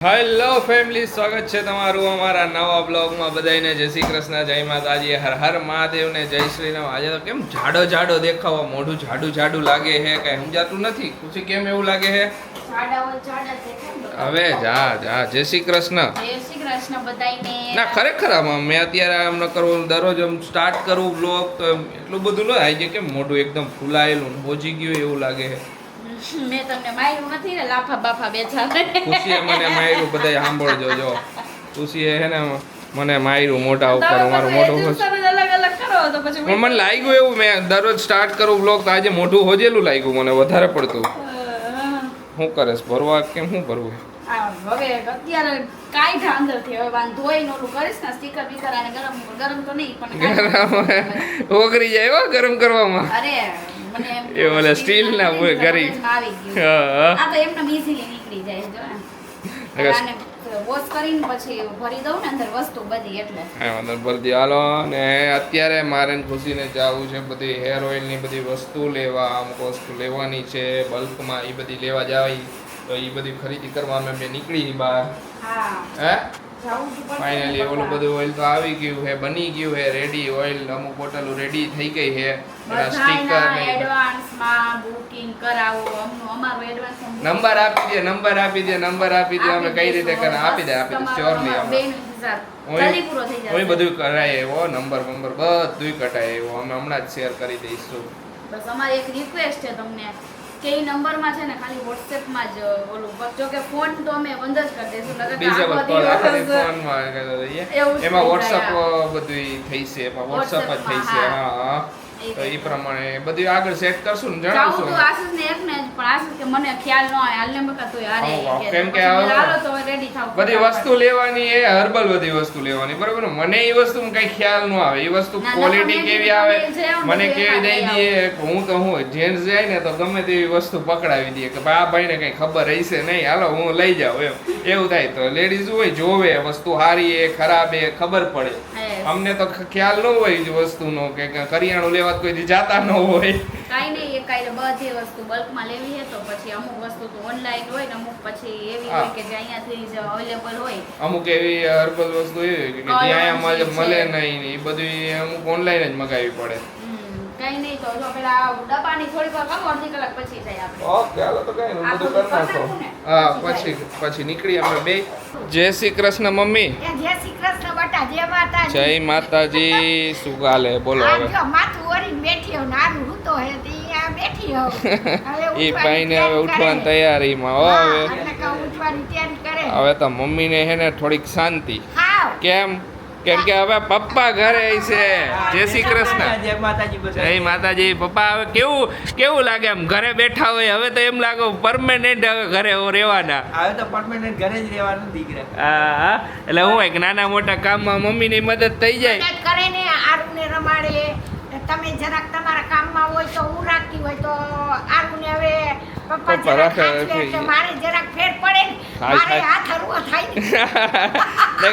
Hello family, સ્વાગત છે તમારું અમારા નવા બ્લોગમાં. બધાને જય શ્રી કૃષ્ણ, જય માતાજી, હર હર મહાદેવને જય શ્રી રામ. આજે તો કેમ જાડો જાડો દેખાવા, મોઢું જાડું જાડું લાગે છે, કઈ સમજાતું નથી. ખુશી કેમ એવું લાગે છે? હવે જા જા. જય શ્રી કૃષ્ણ. જય શ્રી કૃષ્ણ બધાયને. ના ખરેખર આમાં મેં અત્યારે આમ ન કરવું, દરરોજ આમ સ્ટાર્ટ કરું બ્લોગ તો એટલું બધું ન થાય કે કેમ મોઢું એકદમ ફૂલાયેલું હોજી ગયું એવું લાગે છે. મેં તમને માર્યું નથી ને, લાફા બાફા બેઠા. ખુશીએ મને માર્યું, બધાય સાંભળજો. જો ખુશીએ હે ને મને માર્યું મોઢા ઉપર, મારું મોઢું અલગ અલગ કરો તો પછી પણ મને લાગ્યું એવું, મેં દરરોજ સ્ટાર્ટ કરું બ્લોગ તો આજે મોઢું હોજેલું લાગ્યું મને વધારે પડતું. શું કરેશ, ભરવા કેમ શું ભરવું? હવે અત્યારે કાઢા અંદરથી, હવે વાન ધોઈને ઓલું કરીશ ને સ્ટીકર બીકર અને ગરમ ગરમ તો નહીં પણ ઓગળી જાય હો ગરમ કરવામાં. અરે મને એમ એ ઓલા સ્ટીલ ના હોય ગરી. આવી ગયું. આ તો એમને ઈઝીલી નીકળી જાય જો ને. આને વોશ કરીને પછી ભરી દઉં ને અંદર વસ્તુ બધી એટલે અંદર ભરી દે. હાલો ને અત્યારે મારે ખુશીને જવું છે બધી હેર ઓઇલ ની બધી વસ્તુ લેવા, અમુક વસ્તુ લેવાની છે બલ્કમાં, એ બધી લેવા જાવી તો એ બધી ખરીદી કરવા મેં નીકળી બહાર. હે ફાઇનલી ઓલું બધું ઓઇલ તો આવી ગયું છે, બની ગયું છે રેડી. ઓઇલ અમુક બોટલો રેડી થઈ ગઈ છે. એના સ્ટીકર ને એડવાન્સમાં બુકિંગ કરાવો. અમારો એડવાન્સ નંબર આપી દે, નંબર આપી દે, નંબર આપી દે. અમે કઈ રીતે કરે આપી દે શ્યોરલી. અમે બધું કરાય એવો નંબર બધું કટાય એવો અમે હમણાં જ શેર કરી દઈશું. બસ અમારી એક રિક્વેસ્ટ છે તમને કે એ નંબરમાં છે ને ખાલી વોટ્સએપમાં જ ઓલું, જો કે ફોન તો અમે બંધ જ કરી દઈશું. એમાં વોટ્સએપ બધું થઈ છે, એમાં વોટ્સએપ જ થઈ છે. હા તો એ પ્રમાણે બધું આગળ સેટ કરશું ને જણાવશું. તો આશીષ ને એક ને પણ આશીષ કે મને ખ્યાલ ન આવે હાલને મકા તો યાર કેમ કે હાલો તો રેડી થાવ. બધી વસ્તુ લેવાની એ હર્બલ બધી વસ્તુ લેવાની, બરોબર ને? મને એ વસ્તુમાં કઈ ખ્યાલ ન આવે. એ વસ્તુ ક્વોલિટી કેવી આવે મને કેવી દઈ દઈએ. હું તો હું જેન્ટ્સ જાય ને તો ગમે તેવી વસ્તુ પકડાવી દઈએ કે આ ભાઈને કઈ ખબર હશે નહીં, હાલો હું લઈ જાઉં એમ. એવું થાય તો લેડીઝ હોય જોવે વસ્તુ સારી એ ખરાબ એ ખબર પડે. અમને તો ખ્યાલ ન હોય વસ્તુનો કે કરિયાણું લેવા કોઈ જાતા ન હોય. કાઈ નહીં, એ કાઈ બધી વસ્તુ બલ્કમાં લેવી છે તો પછી અમુક વસ્તુ તો ઓનલાઈન હોય ને અમુક પછી એવી હોય કે જે અહીંયાથી જ અવેલેબલ હોય. અમુક એવી હર્બલ વસ્તુ એવી કે ત્યાં મળે નહીં, એ બધી અમુક ઓનલાઈન જ મગાવવી પડે. કઈ નહીં તો જો પેલા ડબ્બાની થોડીક વાર કામ અડધી કલાક પછી થાય આપણે. ઓકે હાલો તો કઈ નહીં, બધું કરી નાખો. હા પછી નીકળી અમે બે. જય શ્રી કૃષ્ણ મમ્મી. જય શ્રી કૃષ્ણ બટા. જય માતાજી. જય માતાજી. શું ચાલે બોલો હવે? માથું ઓરીને બેઠી હો, નાનું હૂતો હે તે આ બેઠી હો. ઈ ભાઈને હવે ઉઠવાની તૈયારીમાં હો. હવે ઉઠવાની તૈયારી કરે. હવે તો મમ્મીને હે ને થોડીક શાંતિ. હાવ કેમ કે હવે પપ્પા ઘરે છે. જય શ્રી કૃષ્ણ. જય માતાજી. જય માતાજી. પપ્પા હવે કેવું લાગે એમ ઘરે બેઠા હોય? હવે તો એમ લાગે પરમેનન્ટ હવે ઘરે રહેવાના. હવે તો પરમેનન્ટ ઘરે જ રહેવાનું દીકરા. હા એટલે હું એક નાના મોટા કામમાં મમ્મીની મદદ થઈ જાય. મદદ કરે ને, આરુને રમાડે. તમે જરાક તમારા કામમાં હોય તો હું રાખતી હોય તો આરુને હવે પપ્પા જરાક હાથ લે તો મારે જરાક ફેર પડે ને, મારે હાથ હરવો થાય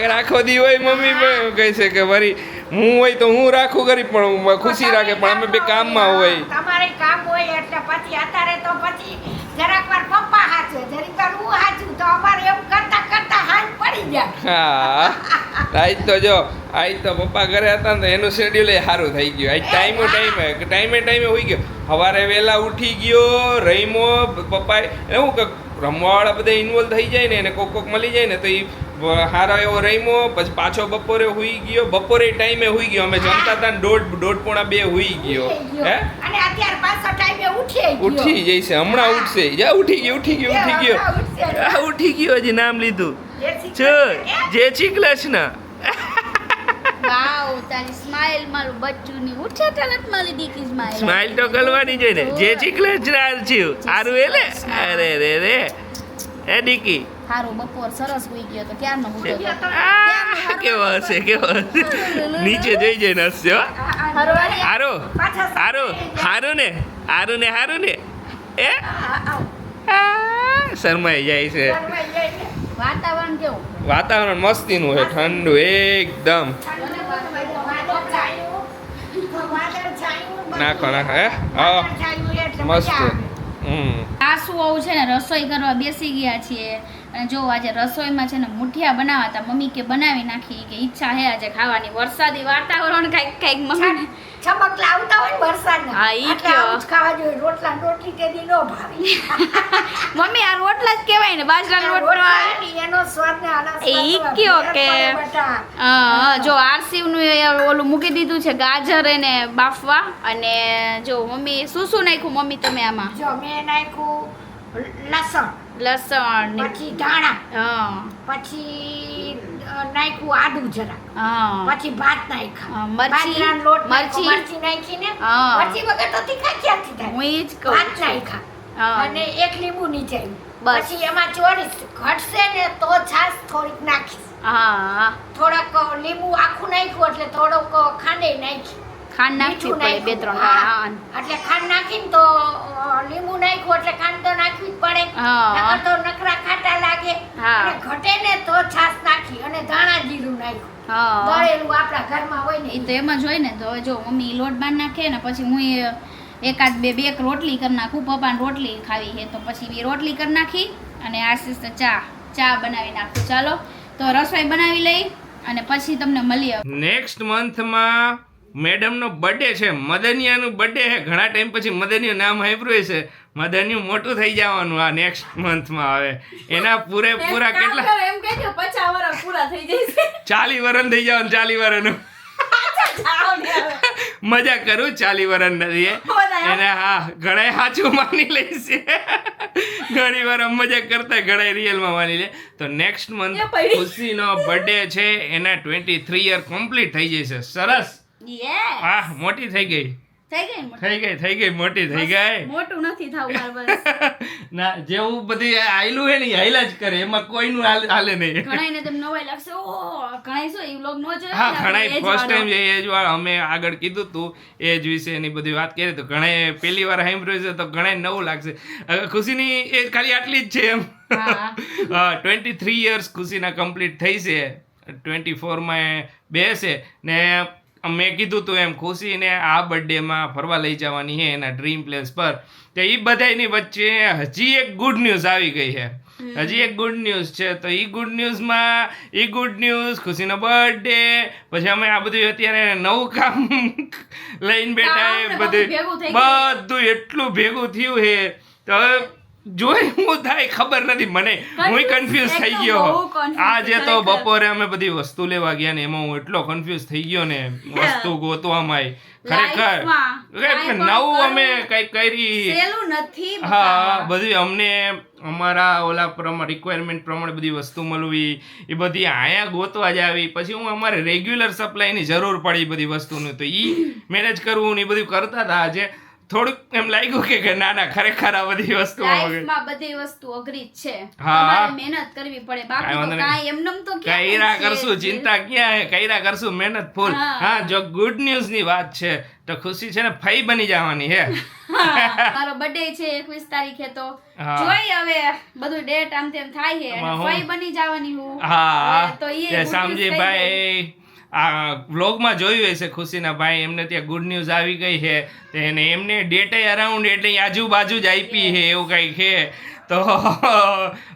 ને. આખો દી હોય મમ્મી કહે છે કે વરી હું હોય તો હું રાખું કરી, પણ ખુશી રાખે, પણ અમે બે કામમાં હોય. તમારે કામ હોય એટલે પછી અત્યારે તો પછી જરાક વાર પપ્પા હાચવે, જરીક વાર હું હાચું તો અમારે એમ કરતા કરતા હાથ પડી જાય. હા આજ તો જો આજ તો પપ્પા ઘરે હતા ને તો એનું શેડ્યુલ એ સારું થઈ ગયું. આજ ટાઈમે હોઈ ગયો. સવારે વહેલા ઉઠી ગયો, રહીમો પપ્પા એવું કે રમવાવાળા બધા ઇન્વોલ્વ થઈ જાય ને એને કોક મળી જાય ને તો એ હારો એવો રહીમો. પછી પાછો બપોરે હુઈ ગયો, બપોરે ટાઈમે હુઈ ગયો. અમે જમતા હતા ને 1:30 હુઈ ગયો. હે અને અત્યારે પાછો ટાઈમે ઉઠી જઈશે, હમણાં ઉઠશે. જા ઉઠી ગયો હજી નામ લીધું. જય શ્રી કૃષ્ણ. વાવ, તારી સ્માઈલ મારું બચ્ચુની ઉઠે તલત મારી દીકરી સ્માઈલ તો કરવાની જોઈએ ને. જય શ્રી કૃષ્ણ આરચ્યું આરું એલે. અરે રે એ દીકી હારો બપોર સરસ હોઈ ગયો તો ક્યારનો ઉઠ્યો તો. કેવો હશે નીચે જઈ જઈને હસશે. હારું ને એ શરમાઈ જાય છે. વાતાવરણ કેવું? વાતાવરણ મસ્તીનું છે, ઠંડુ એકદમ. નાખો હે મસ્ત. આસુ આવું છે ને રસોઈ કરવા બેસી ગયા છીએ અને જો આજે રસોઈમાં છે ને મુઠિયા બનાવવા હતા, મમ્મી કે બનાવી નાખી, કે ઈચ્છા હે આજે ખાવાની, વરસાદી વાતાવરણ કાંઈક મમ્મી ચમકલા આવતા હોય ને વરસાદના, હા, ઈ એટલે કયો. આવું જ ખાવા જોઈએ. રોટલા ને રોટલી તે દી નો ભાવે. મમ્મી આ રોટલા જ કહેવાય ને, બાજરાનો રોટલો રોટલા ને એનો સ્વાદ ને આના ઈ સ્વાદમાં કયો ફેર કે પડે બેટા. જો આરસીવનું ઓલું મૂકી દીધું છે ગાજર એને બાફવા, અને જો મમ્મી શું નાખ્યું મમ્મી તમે આમાં? જો મેં નાખ્યું લસણ, લસણ ને પછી ધાણા, હા પછી નાખ્યું આદુ જરા, હા પછી ભાત નાખ્યા, મરચી, બાજરાનો લોટ નાખ્યો, મરચી. મરચી નાખીને હા. મરચી વગર તો તીખા ક્યાંથી થાય? હું ઈ જ કહું ભાત છું. નાખ્યા હા. અને એક લીંબુ નીચાયું. બસ. પછી એમાં ચોરીસ ઘટશે ને તો છાશ થોડીક નાખીશ. હા થોડાક લીંબુ આખું નાખ્યું એટલે થોડોક ખાંડે નાખી, ખાંડ નાખવી મીઠું પડે બે નાખ્યું. ત્રણ હા. વાર. એટલે ખાંડ નાખીને તો લીંબુ નાખ્યું એટલે ખાંડ તો નાખવી જ પડે. હા. નકર તો નકરા ખાટા લાગે. હા. અને ઘટે ને તો છાશ નાખી અને ધાણા જીરું નાખ્યું. હા દળેલું આપણા ઘરમાં હોય ને એ તો એમ જ હોય ને. તો હવે જો મમ્મી લોટ બાંધ નાખે ને પછી હું એકાદ બે રોટલી કરી નાખું, પપ્પાને રોટલી ખાવી છે તો પછી બે રોટલી કરી નાખી, અને આશીષ તો ચા બનાવી નાખું. ચાલો તો રસોઈ બનાવી લઈ અને પછી તમને મળીએ. નેક્સ્ટ મંથમાં મેડમનો બર્થડે છે, મદનિયાનું બર્થડે છે. ઘણા ટાઈમ પછી મદનિયું નામ સાંભળ્યું છે. મદનિયું મોટું થઈ જવાનું આ નેક્સ્ટ મંથમાં. હવે એના પૂરેપૂરા કેટલા એમ કહેજો 50 વર્ષ પૂરા થઈ જશે. 40 વર્ષ થઈ જવાનું. 40 વર્ષનું મજા કરું, 40 વર્ષ નથી એને. હા, ઘણા સાચું માની લઈશે. ઘણી વાર મજા કરતા, ઘણા રિયલમાં માની લે. તો નેક્સ્ટ મંથ ખુશીનો બર્થડે છે, એના 23 યર કમ્પ્લીટ થઈ જશે. સરસ. યસ હા, મોટી થઈ ગઈ. થઈ ગઈ મોટી થઈ ગઈ. મોટું નથી થાવું મારે બસ. ના, જેવું બધી આયલું હે ને હાઈલા જ કરે, એમાં કોઈનું હાલે નહીં. ઘણાઈને તેમ નવાઈ લાગશે, ઓહ ઘણાઈ શું એ વ્લોગ નો જોયો હા, ને, ઘણા આપણે ફર્સ્ટ age ટાઈમ એજ વાળા અમે આગળ કીધું તું એજ વિશે એની બધી વાત કરી, તો ઘણા પહેલી વાર સાંભળ્યું છે તો ઘણા નવું લાગશે. ખુશીની એજ ખાલી આટલી જ છે એમ. હા. 23 યર્સ ખુશીના કમ્પ્લીટ થઈ છે, 24 માં બેસે ને. મેં કીધું તું એમ ખુશીને આ બર્થડેમાં ફરવા લઈ જવાની છે એના ડ્રીમ પ્લેસ પર. તો એ બધાની વચ્ચે હજી એક ગુડ ન્યૂઝ આવી ગઈ છે. હજી એક ગુડ ન્યૂઝ છે. તો એ ગુડ ન્યૂઝ ખુશીનો બર્થડે, પછી અમે આ બધું અત્યારે નવું કામ લઈને બેઠા કામ ને એ બધું ભેગું થઈ ગયું. બધું એટલું ભેગું થયું છે. તો હવે જોઈ હું થાય ખબર નથી મને, હું કન્ફ્યુઝ થઈ એકદમ ગયો. બહુ confused આજે તો ખરેખર. બપોરે અમે બધી વસ્તુ લેવા ગયા ને એમાં હું એટલો કન્ફ્યુઝ થઈ ગયો ને વસ્તુ ગોતવામાં. ખરેખર Life-માં કંઈક કાંઈ પણ નવું અમે કરવું કંઈક કરી. સહેલું નથી હા, બતાવવા. બધું અમને અમારા ઓલા પ્રમાણે રિક્વાયરમેન્ટ પ્રમાણે બધી વસ્તુ મળવી એ બધી આયા ગોતવા જ આવી. પછી હું અમારે રેગ્યુલર સપ્લાયની જરૂર પડી બધી વસ્તુનું, તો એ મેનેજ કરવું ને એ બધું કરતા હતા. આજે થોડુંક એમ લાગ્યું કે ના ના ખરેખર આ બધી વસ્તુ લાઈફમાં બધી વસ્તુ અઘરી જ છે. હા. તમારે મહેનત કરવી પડે, બાકી કાંઈ તો વાંધો કાંઈ એમનેમ તો ક્યાં કર્યા છે કરશું, જ. ચિંતા ક્યાં હે, કર્યા કરશું, મહેનત ફૂલ. હા. હા, જો ગુડ ન્યૂઝ ની વાત છે તો ખુશી છે ને ફઈ બની જવાની હે. હા, મારો બર્થડે છે 21 તારીખે, તો હા. જોઈ હવે બધું ડેટ આમ તેમ થાય છે અને આમાં હું- ફઈ બની જવાની હું. હા, તો ઈ તે good news થઈ સામજીભાઈ આ વ્લોગમાં જોયું હશે ખુશીના ભાઈ, એમને ત્યાં ગુડ ન્યૂઝ આવી ગઈ છે. તો એમને ડેટે અરાઉન્ડ એટલે આજુબાજુ જ આપી છે એવું કંઈક છે. તો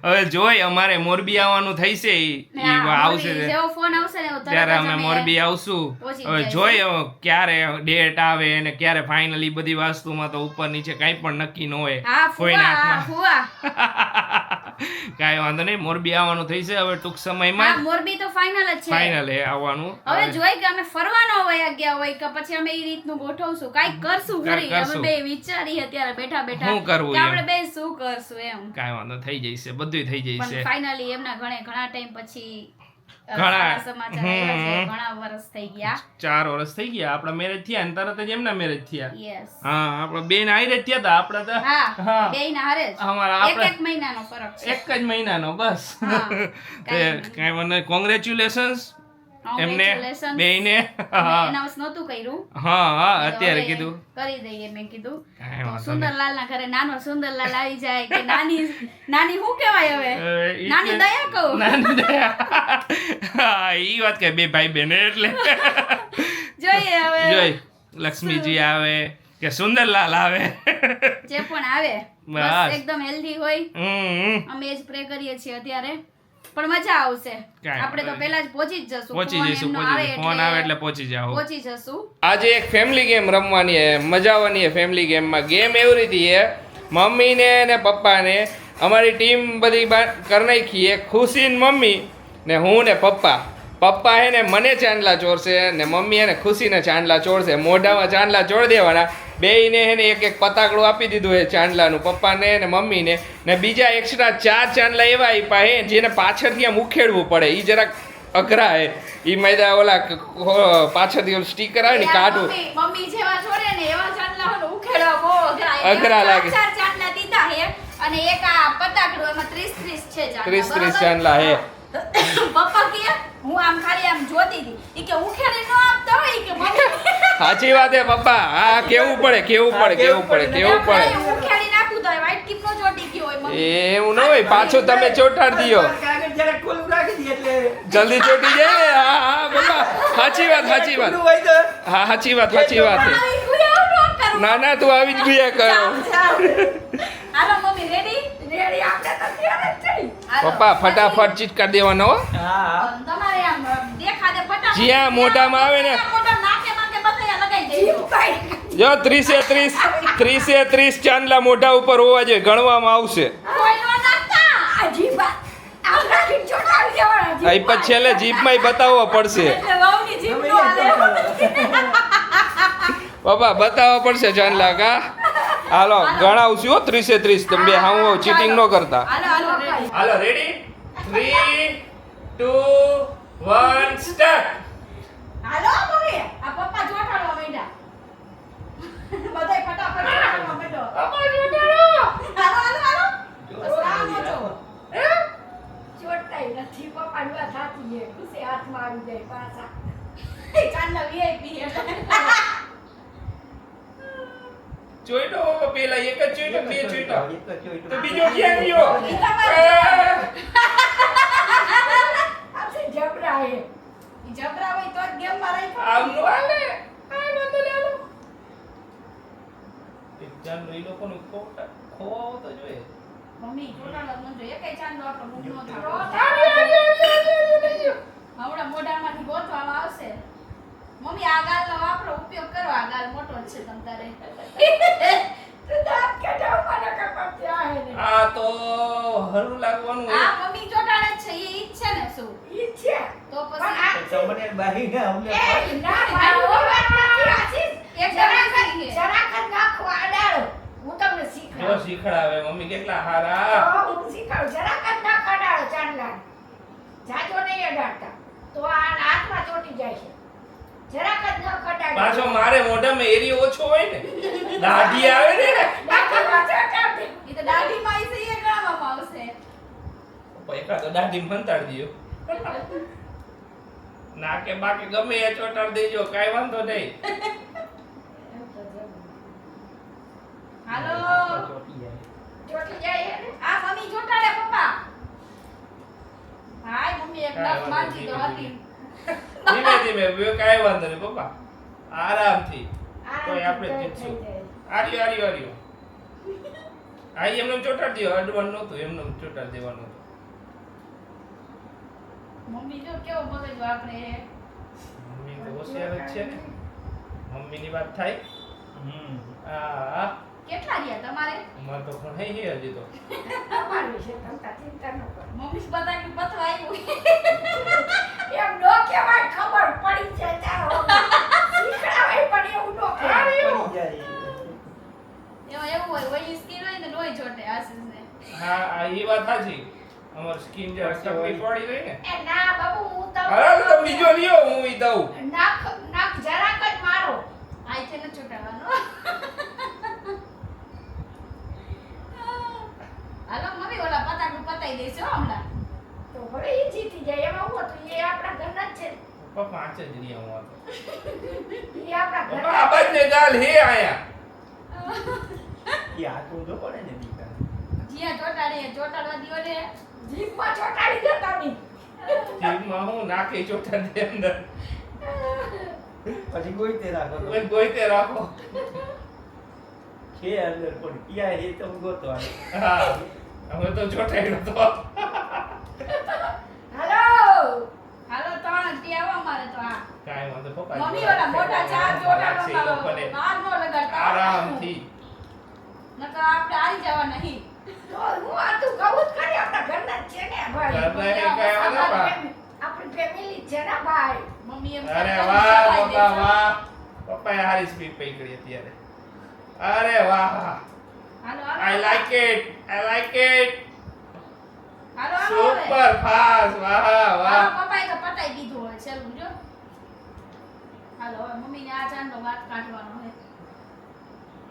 હવે જોઈ અમારે મોરબી આવવાનું થઈ છે, ને આ આવશે મોરબી જેવો ફોન આવશે ને તરત જ ત્યારે અમે મોરબી આવશું. પહોંચી હવે જઈશું. જોઈ હવે ક્યારે ડેટ આવે અને ક્યારે ફાઇનલી બધી વસ્તુમાં તો ઉપર નીચે કાંઈ પણ નક્કી ન હોય હા કોઈના ફુવા હાથમાં. કાંઈ વાંધો નહીં, મોરબી આવવાનું થઈ છે હવે ટૂંક હા, સમયમાં. મોરબી તો ફાઇનલ જ છે. ફાઇનલ એ આવવાનું. હવે જોઈ કે અમે ફરવાનો હોય ગયા હોય કે પછી અમે એ રીતનું ગોઠવશું, કાંઈક કરશું કાંઈક ખરી. અમે કરશું. બે વિચારીએ અત્યારે બેઠા બેઠા શું કરવું કે એમ. આપણે બે શું કરશું એમ. કાંઈ વાંધો થઈ જશે, બધું થઈ પણ જશે. ફાઇનલી એમના ઘણા ટાઈમ પછી ઘણા- સારા સમાચાર આવ્યા છે. હમ. ઘણા વર્ષ થઈ ગયા. 4 વર્ષ થઈ ગયા આપણા મેરેજ થયા ને તરત જ એમના મેરેજ થયા. યસ. હા, આપણા બેન આઈ જ થયા હતા. આપણા તો હા હા. બેયના હારે જ. અમારા એક આપણા એક મહિનાનો ફરક છે. એક જ મહિનાનો બસ. હા. કાંઈ મને કોંગ્રેચ્યુલેશન્સ એમને Congratulations. બેયને. અમે announce નહોતું કર્યું. હા, તો અત્યારે હવે કીધું. કરી દઈએ મેં કીધું. કાંઈ તો વાંધો નહીં. સુંદરલાલના ઘરે નાનો સુંદરલાલ આવી જાય કે નાની શું કહેવાય હવે? ઈ નાની એટલે- દયા કહું. નાની દયા. હા, ઈ વાત કે બે ભાઈ બહેન એટલે જોઈએ હવે. જોઈ લક્ષ્મીજી આવે કે સુંદરલાલ આવે. જે પણ આવે બસ. બસ એકદમ હેલ્ધી હોય. હમ. અમે એ જ પ્રે કરીએ છીએ અત્યારે. પણ મજા આવશે. કાંઈ આપણે તો પહેલા જ પહોંચી જ જશું. પહોંચી ફોન જઈશું એમનો ફોન આવે એટલે પહોંચી જાઓ. પહોંચી જશું. આજે એક ફેમિલી ગેમ રમવાની છે, મજા આવવાની છે ફેમિલી ગેમમાં. ગેમ એવી રીતે છે, મમ્મીને ને પપ્પાને અમારી ટીમ બધી કરી નાખી છે. ખુશી ને મમ્મી ને હું ને પપ્પા. પપ્પા હે ને મને ચાંદલા ચોરશે ને મમ્મી હે ને ખુશીને ચાંદલા ચોરશે. મોઢામાં ચાંદલા ચોર દેવાના. બેયને હે ને એક એક પતાકડું આપી દીધું છે ચાંદલાનું, પપ્પાને ને મમ્મીને. ને બીજા એક્સ્ટ્રા 4 ચાંદલા એવા આપ્યા હે જેને પાછળથી આમ ઉખેડવું પડે. એ જરાક અઘરા હે. એ મેદા ઓલા પાછળથી ઓલું સ્ટીકર આવે ને કાઢું મમ્મી જેવા છોડે ને એવા ચાંદલા હોય ને ઉખેડવા બહુ અઘરા લાગે. 4 ચાંદલા દીધા હે અને એક આ પતાકડું એમાં 30 છે ચાંદલા. 30 ચાંદલા હે. પપ્પા કે હું આમ ખાલી આમ જોતી હતી ઈ કે ઉખેડી ન આપતા હોય ઈ કે મમ્મી સાચી વાત હે પપ્પા. હા કેવું પડે. ઉખેડી નાખું તો વ્હાઈટ ટીપ નો ચોટી ગયો હોય મમ્મી. એવું ન હોય, પાછું તમે ચોટાડી દ્યો. કાગળ જરાક ખુલ્લું રાખી દઈએ એટલે જલ્દી ચોટી જાય. હા પપ્પા સાચી વાત. ખુલ્લું હોય તો હા સાચી વાત છે. આવી ગુયા ન કરું. ના તું આવી જ ગયા કરો. હાલો મમ્મી રેડી રેડી આપણે તો તૈયાર જ છીએ. પપ્પા ફટાફટ ચીટકાર દેવાનો હો. હા તમારે આમ દેખા દે ફટાફટ જ્યાં મોઢામાં આવે ને. મોઢા નાકે બધા લગાઈ દેજો. જો 30 ચાંદલા મોઢા ઉપર હોવા જોઈએ, ગણવામાં આવશે. કોઈ નો નાખતા. આ જીભા આમ રાખીને ચોટાડી દેવાના. અહીં પછી છેલ્લે જીભમાં બતાવવો પડશે. એટલે વહુની જીભ નો હાલે. પપ્પા બતાવવા પડશે ચાંદલા કા. હાલો ગણાવશું હો 30 તમે બે હા ચીટિંગ ન કરતા. હાલો રેડી. હાલો રેડી 3 2 1 સ્ટાર્ટ. હાલો મમ્મી આ પપ્પા ચોટાડવા માંડ્યા. બધાય ફટાફટ ચોટાડવા માંડો. હાલો. બસ આમ હતો. ચોટાઈ નથી પપ્પાની વાત સાચી છે. ખુશી હાથમાં આવી જાય પાછા. ચાંદલા VIP હે. જોઈતો પેલા એક જ જોઈતો બે જોઈતો એક જ જોઈતું. તો બીજો ક્યાં ગયો? ઈ તમારે આપણે જબરા હે. ઈ જબરા હોય તો જ ગેમ માં રહી. આમનું હાલે આ બંધ લેલો એક જાન ઈ લોકોનું ખોવાવો તો જોઈએ. મમ્મી ચોટાડવા ન જોઈએ. એકેય ચાંદલો આપણો મુખ નો થાય. હમણાં મોઢામાંથી ગોતવામાં આવશે. મમ્મી આ ગાલનો વાપરો ઉપયોગ કરો. આ ગાલ મોટો જ છે તમ તારે. તો દાંત કઢાવવાના કપાસ આ હે ને. આ તો હરું લાગવાનું આ મમ્મી ચોટાડે જ છે. ઈ જ છે ને શું? ઈ છે. તો પણ પછી આ તમને બાહીને અમને એ ના મારી વાત નથી આશીષ. એક જરાક જરા જ નાખવા અડાડો. હું તમને જો શીખવાડું. શીખડાવે મમ્મી કેટલા હારા. હું શીખવાડું. જરાક જ નાખ અડાડો ચાંદલા. જાજો નહીં અડાડતા. તો આ હાથમાં ચોટી જાય છે. જરાક જ નાખ અડાડો. પાછો મારે મોઢામાં એરી ઓછો હોય ને દાઢી આવે ને નાખીમાં ચોટાડી. ઈ તો દાઢીમાં ઈ સહી ગણવામાં આવશે. પૈસા તો દાઢી મંતાડી દયો. નાકે બાકી ગમે એ ચોટાડ દેજો કાઈ વાંધો નહીં. હાલો. ચોટી જાય. ચોટી જાય ને. આ મમ્મી ચોટાડે પપ્પા. હાય મમ્મી એક કાંઈ નખ વાંધો મારતી તો નહીં, હતી. ધીમે બે કાઈ વાંધો નહીં પપ્પા આરામથી. તોય આપણે આરામથી જીતશું. થઈ જાય. આર્યો આ એમને ચોટાડ દયો. અડવાનું નહોતું એમને ચોટાડ દેવાનું હતું. મમ્મી જો કેવો મગજ વાપરે. મમ્મી તો હોશિયાર જ છે ને. મમ્મીની વાત થાય. હા કેટલા રહ્યા તમારે? અમારે તો ઘણા હે હજી તો. તમારું છે તમતા ચિંતા ન કરો. મમ્મી બધા કે પતવા આવ્યું. એમ નો કહેવાય ખબર પડી જાય તારો શીખડાવાય પણ એવું નો કહેવાય. પડી જાય. એવું હોય ઓઈલી સ્કિન હોય ને નોય ચોટે આશીષને. હા આ એ વાત સાચી. અમાર સ્કિન જે તકલીફ વાળી હોય ને. એ ના બાબુ હું તો હાલો તો બીજો લ્યો હું ઈ દઉં. નાક જરાક જ મારો. આઈથે ન ચોટાડવાનો. હાલો મમ્મી ઓલા પતાકું પતાઈ દેજો હમણાં. તો હવે એ જીતી જાય એમાં હું હતું એ આપણા ઘરના જ છે. પપ્પા પાંચ જ રહ્યા હું આ તો. એ આપણા પપ્પા ઘરના આ બંને ગાલ હે આયા. એ હાથું તો પડે ને દીકરા. જ્યાં ચોટાડે ચોટાડવા દ્યો ને. જીભમાં ચોટાડી દેતા નહીં. જીભમાં હું નાખે ચોટા દે અંદર. પછી કોઈ તે રાખો તો. કોઈ ગોઈતે રાખો. છે અંદર પણ ક્યાં છે તમે ગોતો હાલો. હા હવે તો ચોટાડ્યો તો હાલો હાલો ત્રણ ટી આવો અમારે તો આ કાંઈ વાંધો પપ્પા મમ્મી ઓલા મોટા ચાર જોડા લાગશે એ લોકોને. બહાર નો લગાડતા આરામથી નકર આપણે આવી જવા નહીં તો હું આ તું કહું જ ખરી આપણા ઘરના જ છે ને ભાઈ ઘરના એ કાંઈ વાંધો બા. આપણી ફેમિલી છે ને ભાઈ મમ્મી એમ અરે કરતા વાહ સફાઈ પપ્પા દેશે. વાહ પપ્પાએ હારી સ્પીડ પકડી અત્યારે અરે વાહ હાલો આઈ લાઈક ઇટ હાલો હવે. સુપર ફાસ્ટ વાહ હાલો, વાહ પપ્પાએ તો પતાઈ દીધું હોય છેલ્લું જો હાલો હવે મમ્મીને આ ચાંદલો વાત કાઢવાનો છે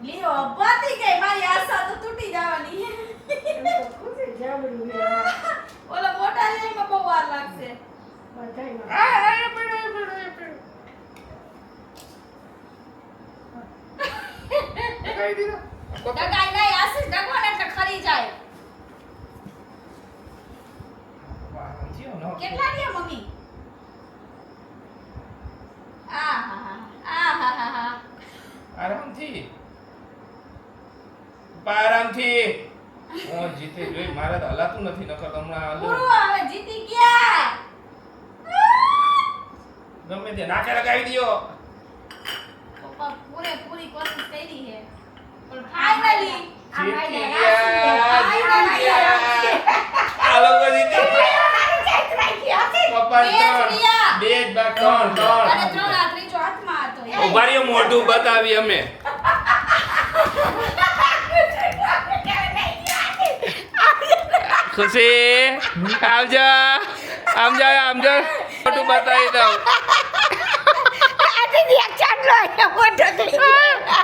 લ્યો પતી ગઈ મારી આશા તો તૂટી જવાની એમ તો ખુશી જબરું છે ઓલા મોટા લેમાં બહુ વાર લાગશે બધાયમાં. કઈ દીધો ડગાઈ નહીં આશીષ ડગવાને એટલે ખરી જાય વાહ જીઓ નો કેટલા રહ્યા મમ્મી આહાહા. આરામથી આરામથી હું જીતે જોઈ મારે તો હલાતું નથી નકર તો હમણાં હાલું. પૂરું હવે જીતી ગયા ગમે તે નાકે લગાવી દ્યો પપ્પા પૂરી કોશિશ કરી છે પણ ફાઇનલી જીતી ગયા જીતી ગયા આ લોકો જીતી ગયા પપ્પા બે જ ત્રણ રહ્યા. બે જ બા ત્રણ અને ત્રણ ત્રણ આ ત્રીજો હાથમાં હતો ઉભા રહ્યો મોઢું બતાવી અમે ખુશી આવજો મોઢું બતાવી દઉં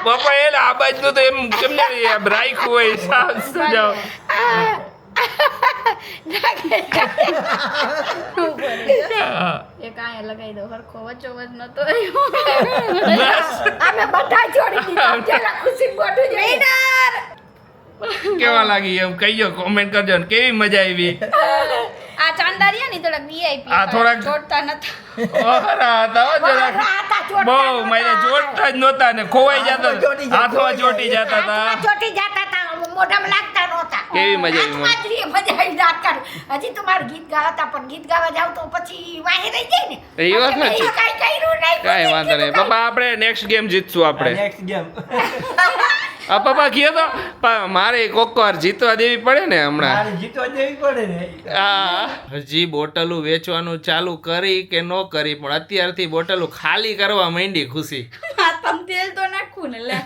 પપ્પા એ આ બાજુ તો એમ કેમને રાખ્યું હોય સાવ જાઓ એક આયા લગાઈ દો હરખો વચ્ચો વચ નતો બસ અમે બધા જોડી દીધા જરા ખુશી મોઢું જોઈ કેવા લાગી એમ કહીજો કોમેન્ટ કરજો ને કેવી મજા આવી આ ચાંદારિયા ની થોડાક વીઆઈપી આ થોડાક- છોડતા નતા ઓહરા હતા હો જરાક બહુ મારે જોડતા જ નહોતા ને ખોવાઈ જતા ચોટી જતા. હાથમાં ચોટી જતા હતા ચોટી જતા હતા મોઢામાં લાગતા નહોતા કેવી મજા આવી હાથમાં જ રહી, મજા આવી રાત કાઢ. હજી તો મારે ગીત ગાતા પણ ગીત ગાવા જાવ તો પછી વાહી રહી જાય ને એ વાત એટલે સાચી. મેં કાંઈ કર્યું નહીં. કાંઈ વાંધો નહીં પપ્પા આપણે નેક્સ્ટ ગેમ જીતશું આપણે નેક્સ્ટ ગેમ આ પપ્પા કયો તો મારે કોક વાર જીતવા દેવી પડે ને હમણાં મારે જીતવા દેવી પડે ને હા હજી બોટલો વેચવાનું ચાલુ કરી કે ન કરી પણ અત્યારથી બોટલો ખાલી કરવા માંડી ખુશી આ તમ તેલ તો નાખું ને લે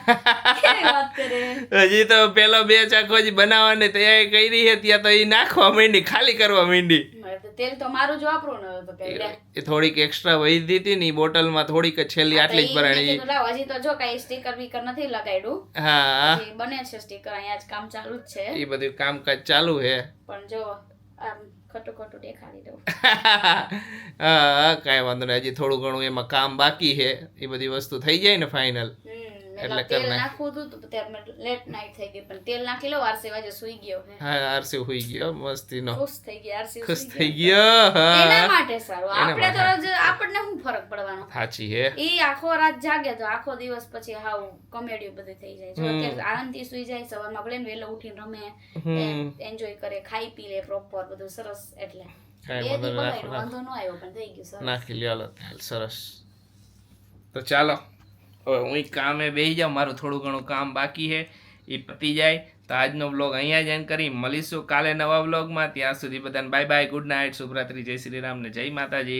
કેવી વાત કરે હજી તો પેલો બે ચાકો હજી બનાવવાની તૈયારી કરી છે ત્યાં તો એ નાખવા માંડી ખાલી કરવા માંડી મારે તો તેલ તો મારું જ વાપરું ને તો કઈ લે એ થોડીક એક્સ્ટ્રા વહી હતી ને ઈ બોટલમાં થોડીક જ છેલ્લી આટલી જ તો ઈ ભરાણી મેં કીધું લાવ, હજી તો જો કઈ સ્ટીકર બીકર નથી લગાડ્યું હા હજી બને છે સ્ટીકર અહીંયા જ કામ ચાલુ જ છે એ બધું કામકાજ ચાલુ છે પણ જો આમ ખોટું ખોટું દેખાડી દઉં હા કાંઈ વાંધો નહીં હજી થોડું ઘણું એમાં કામ બાકી છે એ બધી વસ્તુ થઈ જાય ને ફાઇનલ એટલે તેલ કર નાખ. નાખવું હતું તો ત્યારે લેટ નાઈટ થઈ ગઈ પણ તેલ નાખી લો આરસી વાજે સુઈ ગયો છે હા આરસી હોઈ ગયો મસ્તીનો ખુશ થઈ ગઈ આરસી ખુશ સુઈ થઈ ગયો. ગયો એના હા માટે સારું એના આપણે તો માટે. આપણને શું ફરક પડવાનો સાચી હે ઈ આખો રાત જાગે તો આખો દિવસ પછી હાવ કોમેડી બધું થઈ જાય જો અત્યારે આનંદથી સુઈ જાય સવારમાં ભલે ને વહેલો ઉઠીને રમે એન્જોય કરે ખાઈ પી લે પ્રોપર બધું સરસ એટલે કાંઈ બે દી વાંધો નહીં, બગાડ્યું, વાંધો ન આવ્યો પણ થઈ ગયું સરસ નાખી લ્યો હાલો હાલ, સરસ તો ચાલો હવે હું કામે બેસી જાઉં મારું થોડું ઘણું કામ બાકી છે એ પતી જાય તો આજનો વ્લોગ અહીંયા જ એન્ડ કરી મળીશું કાલે નવા વ્લોગમાં ત્યાં સુધી બધાને બાય બાય ગુડ નાઇટ શુભરાત્રી જય શ્રી રામ ને જય માતાજી